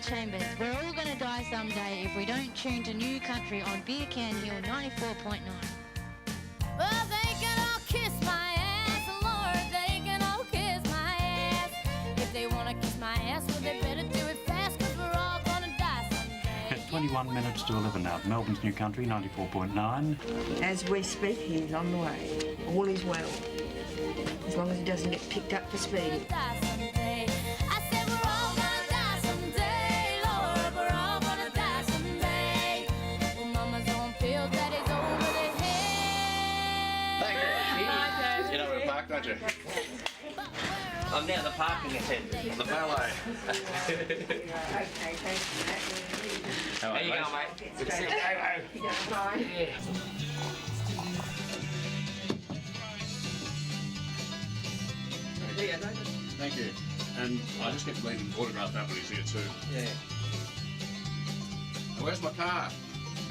Chambers. We're all going to die someday if we don't tune to New Country on Beer Can Hill 94.9. Well, they can all kiss my ass, Lord, they can all kiss my ass. If they want to kiss my ass, well, they better do it fast, because we're all going to die someday. At 21 minutes to 11 now, Melbourne's New Country 94.9. As we speak, he's on the way. All is well. As long as he doesn't get picked up for speeding. Die someday. I said we're all gonna die someday, Lord, we're all gonna die someday. Well, mama's on pills, daddy's over the head. Thank you. You know where to park, don't you? I'm now the parking attendant. The valet. Okay, thanks for that. How you going, mate? Good to see you. You don't mind? Thank you. And I just get to leave an autograph that when he's here too. Yeah. Where's my car?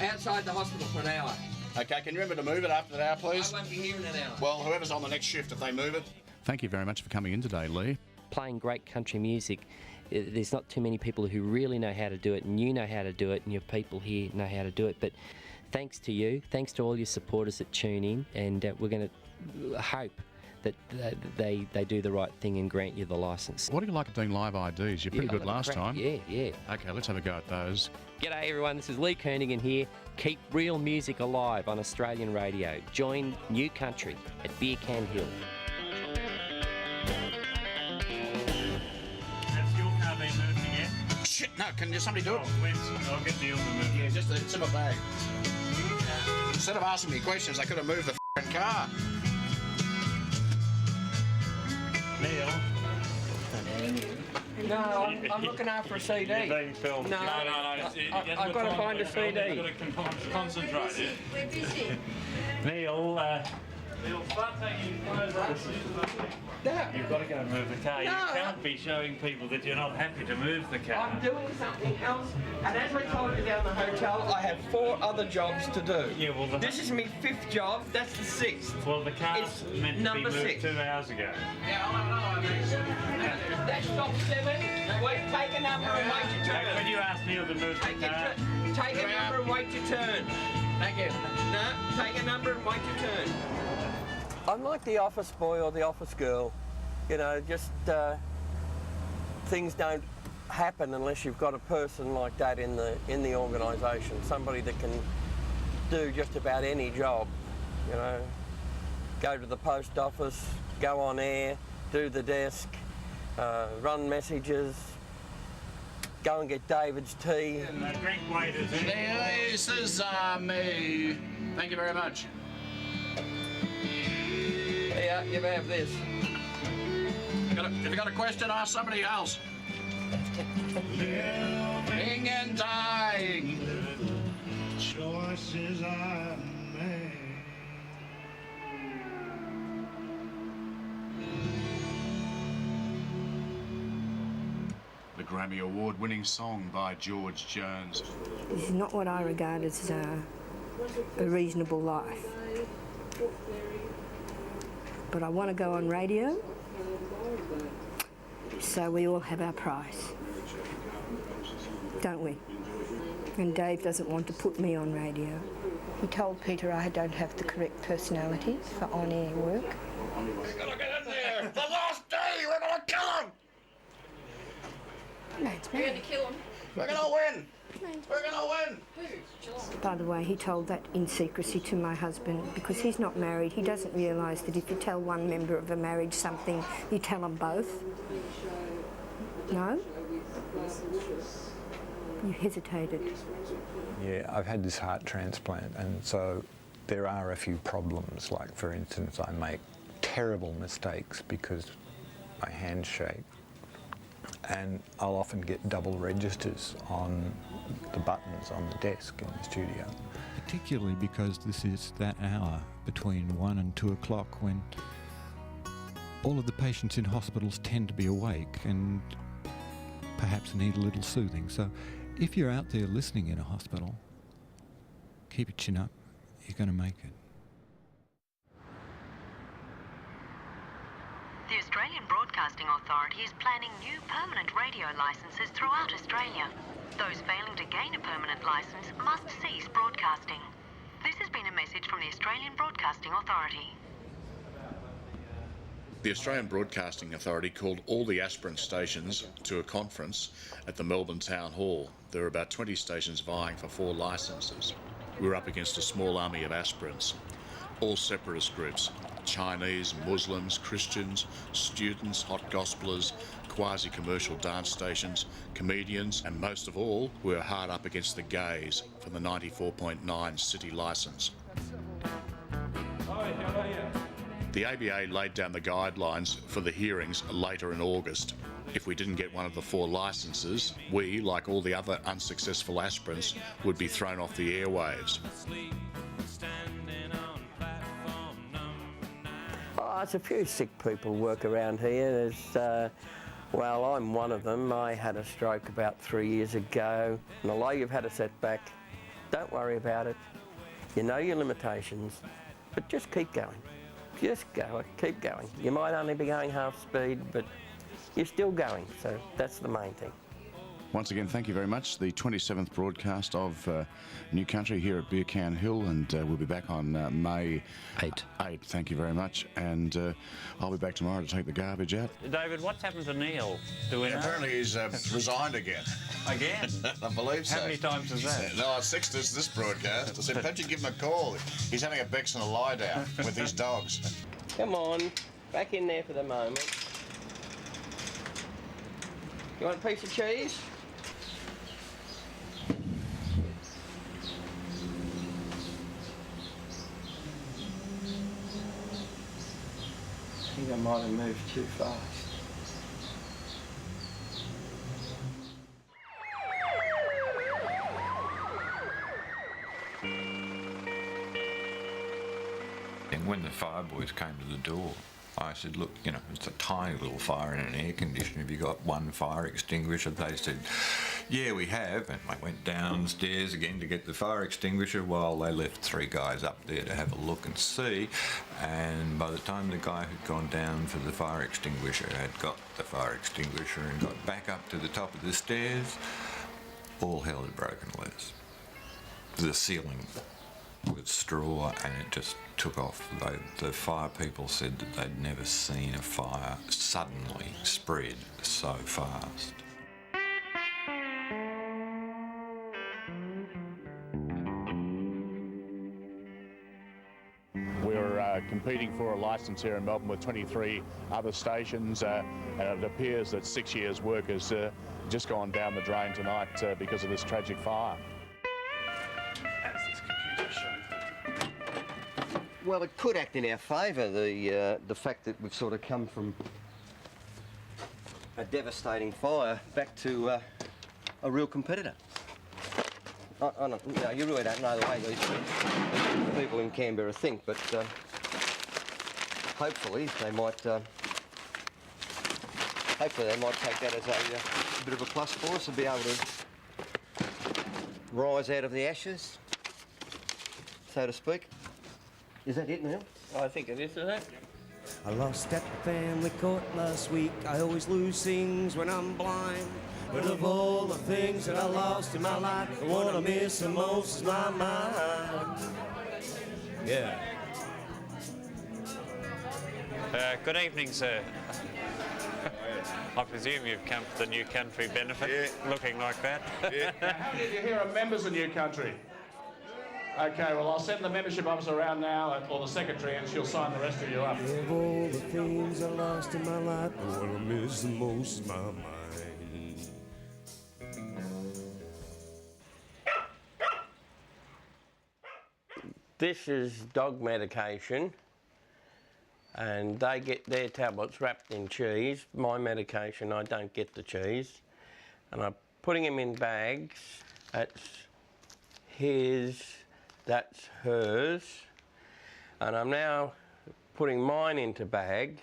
Outside the hospital for an hour. Okay, can you remember to move it after that hour, please? I won't be here in an hour. Well, whoever's on the next shift, if they move it. Thank you very much for coming in today, Lee. Playing great country music, there's not too many people who really know how to do it, and you know how to do it, and your people here know how to do it. But thanks to you, thanks to all your supporters that tune in, and we're going to hope that they do the right thing and grant you the licence. What do you like at doing live IDs? You're pretty good last time. Yeah. Okay, let's have a go at those. G'day everyone, this is Lee Koenigan here. Keep real music alive on Australian radio. Join New Country at Beer Can Hill. Has your car been moved again? Shit, no, can somebody do it? I'll get the other move. Yeah, just it's in my bag. Instead of asking me questions, I could have moved the f***ing car. Neil. No, I'm looking after a CD. You're being filmed. No, I've got to find a CD. You've got to concentrate. We're busy. Neil, start taking your clothes off. You've got to go and move the car. No. You can't be showing people that you're not happy to move the car. I'm doing something else, and as I told you down the hotel, I have 4 other jobs to do. Yeah, well, This is my 5th job, that's the 6th. Well, the car's It's meant to be number moved 6. 2 hours ago. Yeah, I'll have another one. That's job 7. Wait, take a number and wait your turn. When you asked Neil to move the car, Take a number and wait your turn. Thank you. No, take a number and wait your turn. I'm like the office boy or the office girl. You know, just things don't happen unless you've got a person like that in the organisation. Somebody that can do just about any job. You know, go to the post office, go on air, do the desk, run messages, go and get David's tea. drink waiters. This is me. Thank you very much. Yeah, you may have this. If you got a question, ask somebody else. Living and dying. Choices I made. The Grammy Award-winning song by George Jones. This is not what I regard as a reasonable life. But I want to go on radio, so we all have our price, don't we? And Dave doesn't want to put me on radio. He told Peter I don't have the correct personality for on-air work. We're gonna get in there! The last day! We're gonna kill him! We're going to kill him. We're gonna win! We're gonna win! By the way, he told that in secrecy to my husband because he's not married. He doesn't realise that if you tell one member of a marriage something, you tell them both. No? You hesitated. Yeah, I've had this heart transplant, and so there are a few problems. Like, for instance, I make terrible mistakes because my hands shake. And I'll often get double registers on the buttons on the desk in the studio. Particularly because this is that hour between 1 and 2 o'clock when all of the patients in hospitals tend to be awake and perhaps need a little soothing. So if you're out there listening in a hospital, keep your chin up. You're going to make it. There's Australian Broadcasting Authority is planning new permanent radio licences throughout Australia. Those failing to gain a permanent licence must cease broadcasting. This has been a message from the Australian Broadcasting Authority. The Australian Broadcasting Authority called all the aspirant stations to a conference at the Melbourne Town Hall. There were about 20 stations vying for 4 licences. We were up against a small army of aspirants, all separatist groups: Chinese, Muslims, Christians, students, hot gospelers, quasi-commercial dance stations, comedians, and most of all, we were hard up against the gays for the 94.9 city licence. Hi, how are you? The ABA laid down the guidelines for the hearings later in August. If we didn't get one of the 4 licences, we, like all the other unsuccessful aspirants, would be thrown off the airwaves. Oh, there's a few sick people work around here. There's, well, I'm one of them. I had a stroke about 3 years ago, and although you've had a setback, don't worry about it. You know your limitations, but just keep going. Just go, keep going. You might only be going half speed, but you're still going, so that's the main thing. Once again, thank you very much. The 27th broadcast of New Country here at Beer Can Hill, and we'll be back on May 8. Thank you very much, and I'll be back tomorrow to take the garbage out. David, what's happened to Neil? Do we know? Apparently he's resigned again. Again? I believe so. How many times is that? No, it's 6 this broadcast. I said, perhaps you give him a call. He's having a Bex and a lie down with his dogs. Come on, back in there for the moment. You want a piece of cheese? I think I might have moved too fast. And when the fire boys came to the door, I said, look, you know, it's a tiny little fire in an air conditioner. Have you got one fire extinguisher? They said, yeah, we have. And I went downstairs again to get the fire extinguisher while they left 3 guys up there to have a look and see. And by the time the guy who'd gone down for the fire extinguisher had got the fire extinguisher and got back up to the top of the stairs, all hell had broken loose. The ceiling with straw, and it just took off. The fire people said that they'd never seen a fire suddenly spread so fast. We're competing for a licence here in Melbourne with 23 other stations, and it appears that 6 years' work has just gone down the drain tonight because of this tragic fire. Well, it could act in our favour, the fact that we've sort of come from a devastating fire back to a real competitor. You really don't know the way these people in Canberra think, but hopefully they might take that as a bit of a plus for us and be able to rise out of the ashes, so to speak. Is that it now? I think it is, isn't it? I lost at the family court last week. I always lose things when I'm blind. But of all the things that I lost in my life, the one I miss the most is my mind. Yeah. Good evening, sir. I presume you've come for the New Country benefit, looking like that. Yeah. How many of you here are members of New Country? Okay, well, I'll send the membership officer around now, or the secretary, and she'll sign the rest of you up. Of all the things I lost in my life, the one I miss the most is my mind. This is dog medication, and they get their tablets wrapped in cheese. My medication, I don't get the cheese. And I'm putting them in bags. That's his, that's hers. And I'm now putting mine into bags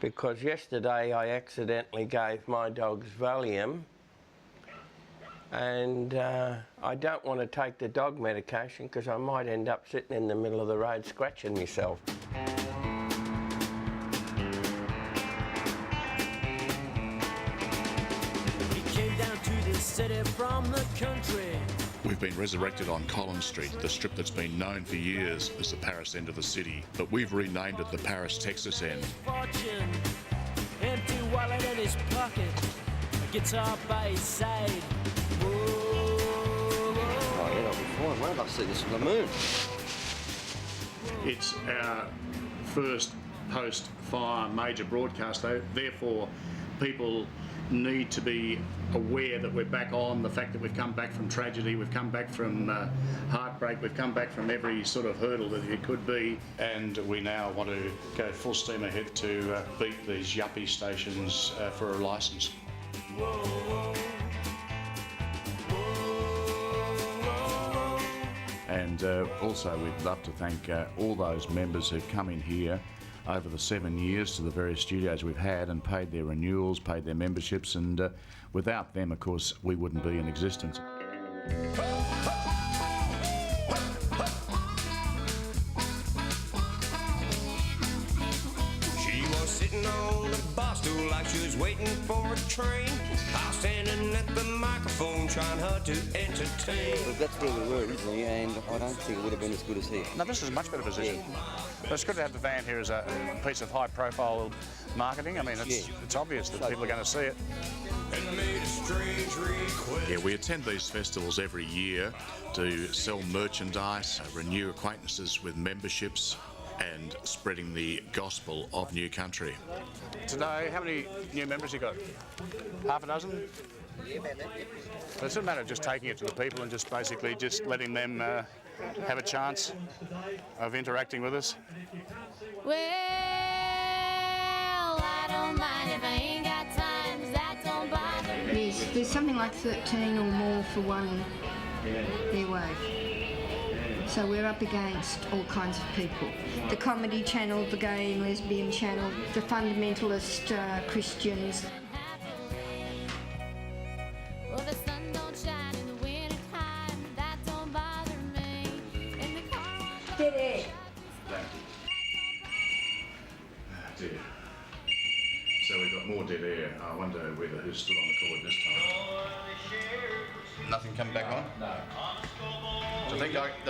because yesterday I accidentally gave my dogs Valium. And I don't want to take the dog medication because I might end up sitting in the middle of the road scratching myself. city from the country. We've been resurrected on Collins Street, the strip that's been known for years as the Paris end of the city, but we've renamed it the Paris Texas end. Fortune, empty wallet in his pocket, a guitar by his side. Whoa, Oh yeah, that'll be fine. Won't I see this on the moon? It's our first post-fire major broadcast, though. Therefore, people need to be aware that we're back on, the fact that we've come back from tragedy, we've come back from heartbreak, we've come back from every sort of hurdle that it could be, and we now want to go full steam ahead to beat these yuppie stations for a licence. And also we'd love to thank all those members who've come in here over the 7 years to the various studios we've had and paid their renewals, paid their memberships, and without them, of course, we wouldn't be in existence. She was sitting on the bar stool like she was waiting for a train. I was standing at the microphone trying hard to entertain. Well, that's where we were originally, and I don't think it would have been as good as here. No, this is a much better position. But it's good to have the van here as a piece of high-profile marketing. I mean, it's obvious that people are going to see it. And made a strange request. Yeah, we attend these festivals every year to sell merchandise, renew acquaintances with memberships, and spreading the gospel of New Country. Today, how many new members you got? Half a dozen? Yeah, about that, yeah. But it's a matter of just taking it to the people and just basically just letting them have a chance of interacting with us. Well, I don't mind if I ain't got time, 'cause that don't bother me. There's something like 13 or more for one airwave. So we're up against all kinds of people. The comedy channel, the gay and lesbian channel, the fundamentalist Christians. Well, the sun don't shine in the winter time, that don't bother me. And the car Dead air. Dear. So we've got more dead air. I wonder whether who stood on the cord this time. Nothing come back on? No. Do you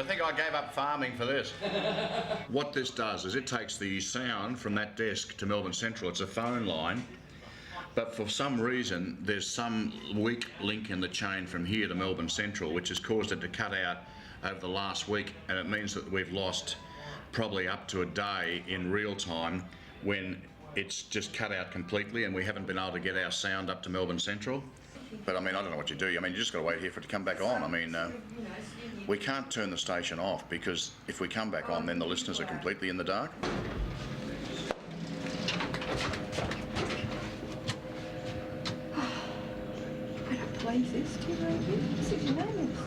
think I gave up farming for this? What this does is it takes the sound from that desk to Melbourne Central. It's a phone line, but for some reason there's some weak link in the chain from here to Melbourne Central which has caused it to cut out over the last week, and it means that we've lost probably up to a day in real time when it's just cut out completely and we haven't been able to get our sound up to Melbourne Central. But I mean, I don't know what you do. I mean, you just got to wait here for it to come back on. I mean, we can't turn the station off because if we come back on, then the listeners are completely in the dark. I don't believe this, do you, Rosie? This is madness.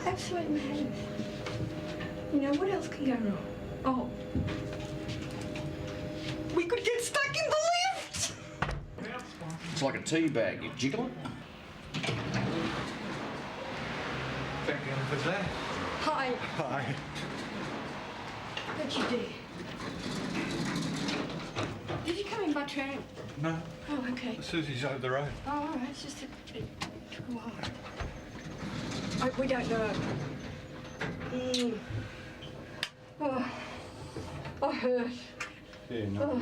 Absolute madness. You know, what else can go wrong? Oh. We could get stuck in the lift! It's like a tea bag. You jiggle it. Thank you for that. Hi. Hi. What'd you do? Did you come in by train? No, Oh, okay. Susie's over the road. Oh, all right. It's just it took a while. We don't know. Oh, I hurt. Yeah, no, Oh,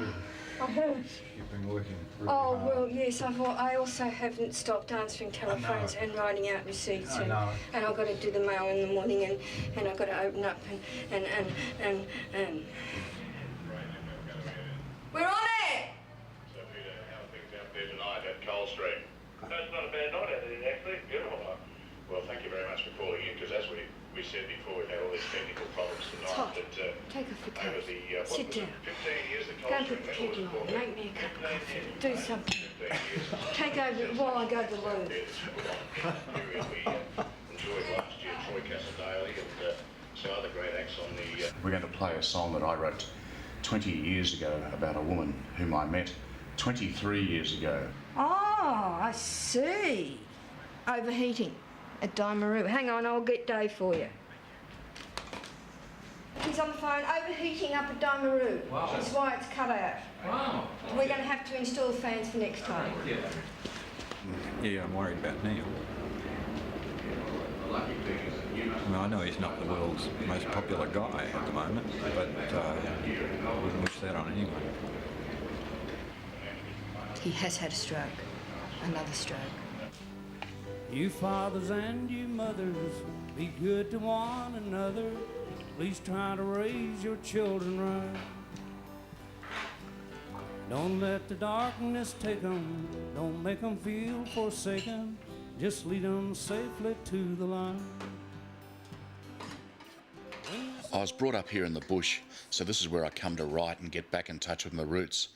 I hurt. you've been working really Oh, hard. well, yes, I also haven't stopped answering telephones and writing out receipts. I know. And I've got to do the mail in the morning and I've got to open up and. We're on it! So Peter, how are things out there tonight at Coal Street? That's not a bad night out there, actually. Beautiful night. Well, thank you very much for calling in, because as we said before, we've had all these technical problems tonight. Todd, But take off your over coat. the Sit down. 15 years, the Go Coal and Street put the Medal was kettle on. formed. Make me a cup of coffee. Do something. 15 years. Take over while I go to the loo. We enjoyed last year Troy Cassadale and some other great acts on the... We're going to play a song that I wrote 20 years ago about a woman whom I met 23 years ago. Oh, I see. Overheating at Daimaru. Hang on, I'll get Dave for you. He's on the phone, overheating up at Daimaru. Wow. That's why it's cut out. Wow. We're going to have to install fans for next time. Yeah, I'm worried about Neil. I mean, I know he's not the world's most popular guy at the moment, but I wouldn't wish that on anyone. He has had a stroke, another stroke. You fathers and you mothers, be good to one another. Please try to raise your children right. Don't let the darkness take them. Don't make them feel forsaken. Just lead them safely to the light. I was brought up here in the bush, so this is where I come to write and get back in touch with my roots.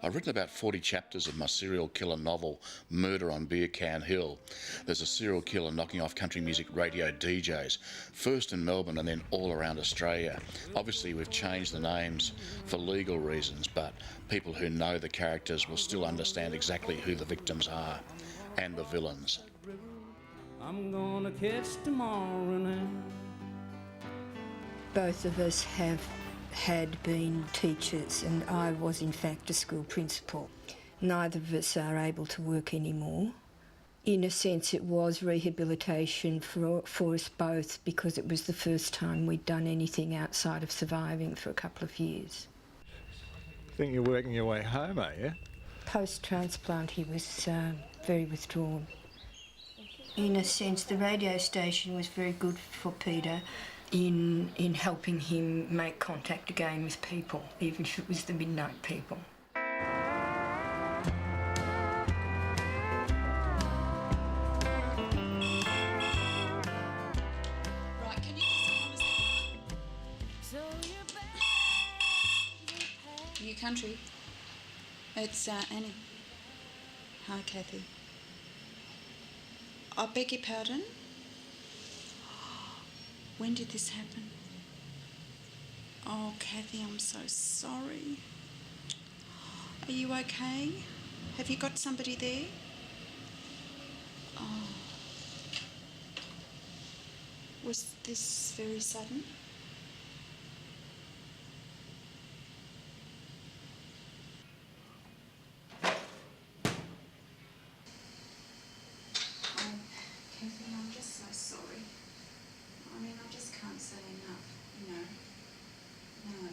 I've written about 40 chapters of my serial killer novel, Murder on Beer Can Hill. There's a serial killer knocking off country music radio DJs, first in Melbourne and then all around Australia. Obviously we've changed the names for legal reasons, but people who know the characters will still understand exactly who the victims are and the villains. I'm gonna catch tomorrow now. Both of us had been teachers, and I was in fact a school principal. Neither of us are able to work anymore. In a sense, it was rehabilitation for us both, because it was the first time we'd done anything outside of surviving for a couple of years. I think you're working your way home, are you? Post-transplant, he was very withdrawn. In a sense, the radio station was very good for Peter in helping him make contact again with people, even if it was the midnight people. Right, can you just New Country. It's Annie. Hi, Kathy. I beg your pardon? When did this happen? Oh, Kathy, I'm so sorry. Are you okay? Have you got somebody there? Oh. Was this very sudden? Kathy, I'm just so sorry. I mean, I just can't say enough, you know. No.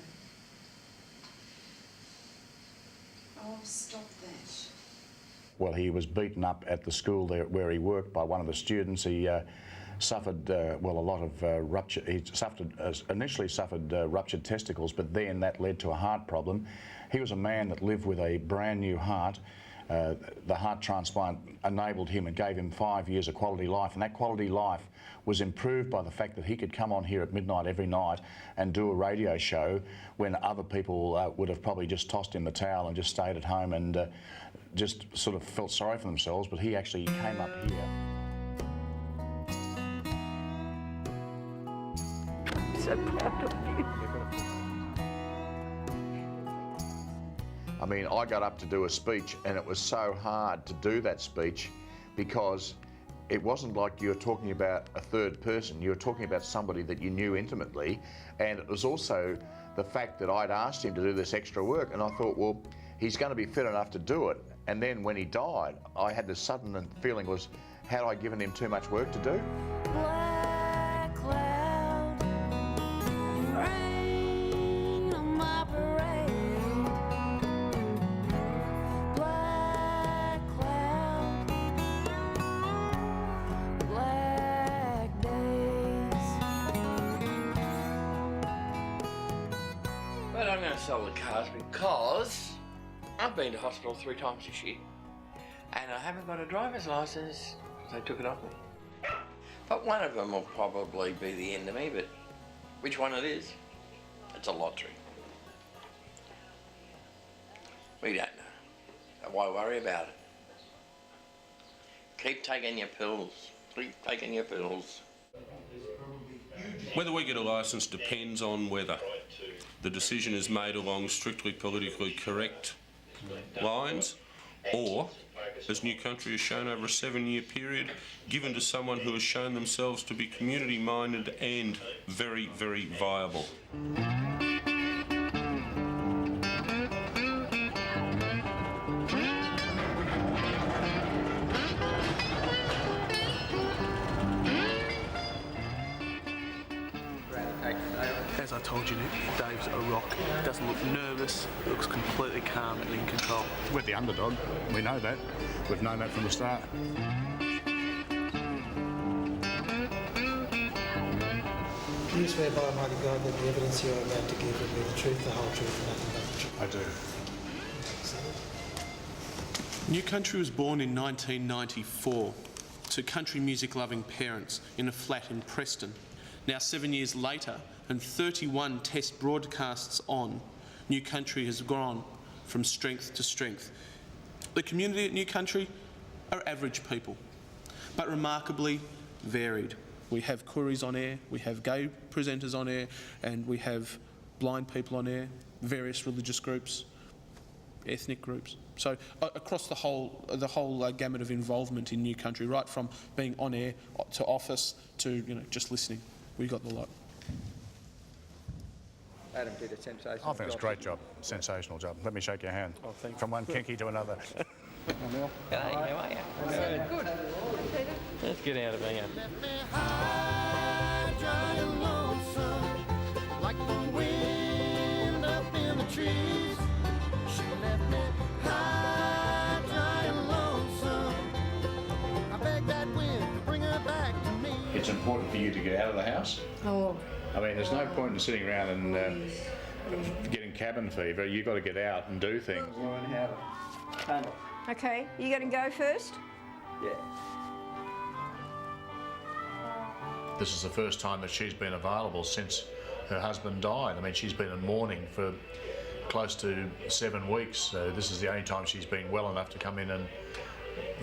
Oh, stop that. Well, he was beaten up at the school there where he worked by one of the students. He suffered, a lot of rupture. He initially suffered ruptured testicles, but then that led to a heart problem. He was a man that lived with a brand new heart. The heart transplant enabled him and gave him 5 years of quality life, and that quality life was improved by the fact that he could come on here at midnight every night and do a radio show when other people would have probably just tossed in the towel and just stayed at home and just sort of felt sorry for themselves, but he actually came up here. I'm so proud of you. I mean, I got up to do a speech and it was so hard to do that speech because it wasn't like you were talking about a third person, you were talking about somebody that you knew intimately, and it was also the fact that I'd asked him to do this extra work, and I thought, well, he's going to be fit enough to do it. And then when he died, I had this sudden feeling was, had I given him too much work to do? Black cloud, rain on my parade. Black cloud, black days. But I'm going to sell the cars because I've been to hospital 3 times this year and I haven't got a driver's licence. They took it off me. But one of them will probably be the end of me, but which one it is, it's a lottery. We don't know. So why worry about it? Keep taking your pills. Keep taking your pills. Whether we get a licence depends on whether the decision is made along strictly politically correct lines, or, as New Country has shown over a 7-year period, given to someone who has shown themselves to be community-minded and very, very viable. as I told you, Nick, Dave's a rock. He doesn't look nervous, looks completely calm and in control. We're the underdog. We know that. We've known that from the start. Do you swear by Almighty God that the evidence you are about to give will be the truth, the whole truth, and nothing but the truth? I do. New Country was born in 1994 to country music loving parents in a flat in Preston. Now 7 years later and 31 test broadcasts on, New Country has gone from strength to strength. The community at New Country are average people, but remarkably varied. We have Kooris on air, we have gay presenters on air, and we have blind people on air, various religious groups, ethnic groups. So across the whole gamut of involvement in New Country, right from being on air to office to just listening, we got the lot. Adam did a sensational job. I think it's a great job, sensational job. Let me shake your hand. Oh, thank you. From one kinky to another. G'day, how are you? Good. Let's get out of here. Dry and lonesome, like the wind up in the trees. She left me high, dry and lonesome. I beg that wind to bring her back to me. It's important for you to get out of the house. Oh. I mean, there's no point in sitting around and getting cabin fever. You've got to get out and do things. Learn how to handle. Okay, you going to go first? Yeah. This is the first time that she's been available since her husband died. I mean, she's been in mourning for close to 7 weeks, so this is the only time she's been well enough to come in and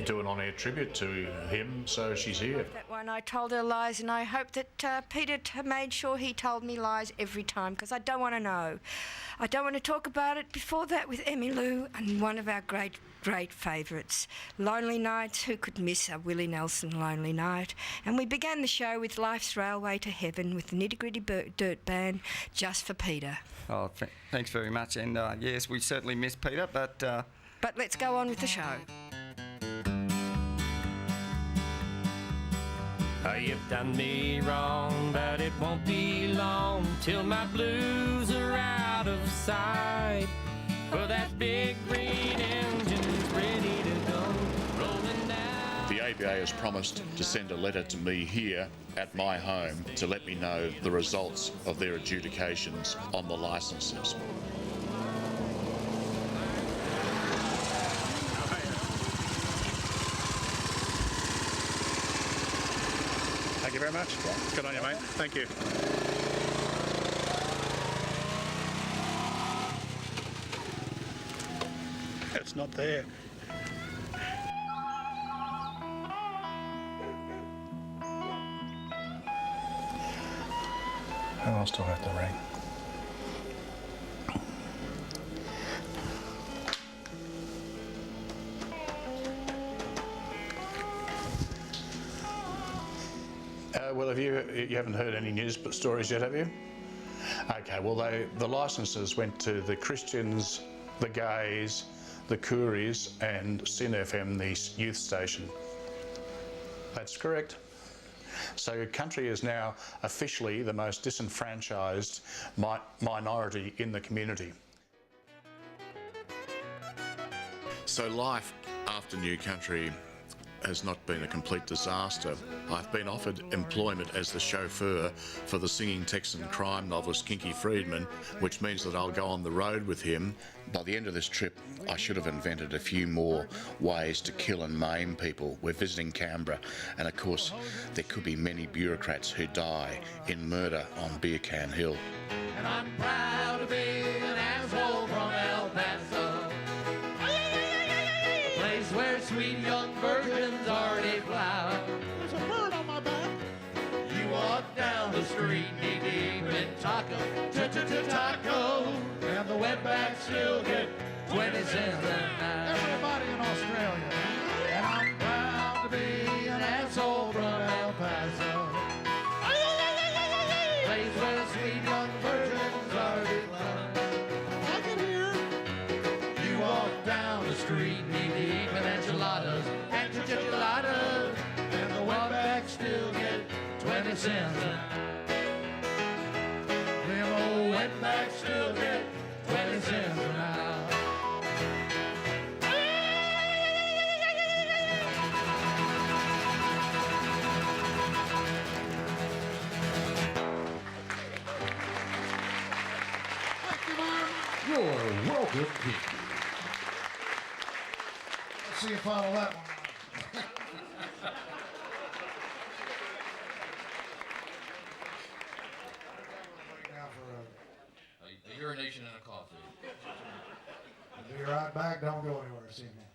do an on-air tribute to him, so she's here. That one, I told her lies, and I hope that Peter made sure he told me lies every time, because I don't want to know. I don't want to talk about it. Before that with Emmylou and one of our great favourites, Lonely Nights. Who could miss a Willie Nelson Lonely Night? And we began the show with Life's Railway to Heaven with the Nitty Gritty Dirt Band, just for Peter. Oh, thanks very much. And yes, we certainly miss Peter, but let's go on with the show. Oh, you've done me wrong, but it won't be long till my blues are out of sight. For that big green engine's ready to go, rolling down. The ABA has promised to send a letter to me here at my home to let me know the results of their adjudications on the licences. Thank you very much. Good on you, mate. Thank you. It's not there. Who else do I have to ring? Well, you haven't heard any news stories yet, have you? Okay, well, the licences went to the Christians, the gays, the Kooris and Sin FM, the youth station. That's correct. So Country is now officially the most disenfranchised minority in the community. So life after New Country has not been a complete disaster. I've been offered employment as the chauffeur for the singing Texan crime novelist Kinky Friedman, which means that I'll go on the road with him. By the end of this trip, I should have invented a few more ways to kill and maim people. We're visiting Canberra, and of course, there could be many bureaucrats who die in murder on Beer Can Hill. And I'm proud to be an asshole from El Paso, a place where sweet young virgins already flower. There's a bird on my back. You walk down the street knee-deep in taco, taco, and the wetbacks still get 20 cents a night. Everybody in Australia. And I'm proud to be an asshole from El Paso, place where sweet young virgins are declined. I can hear you walk down the street knee-deep in enchiladas, and the wetbacks still get 20 cents a night. Them like she'll get 20 cents an hour. You're welcome, Pete. Let's see you follow that one. Now for a urination and a coffee. Be right back. Don't go anywhere this evening.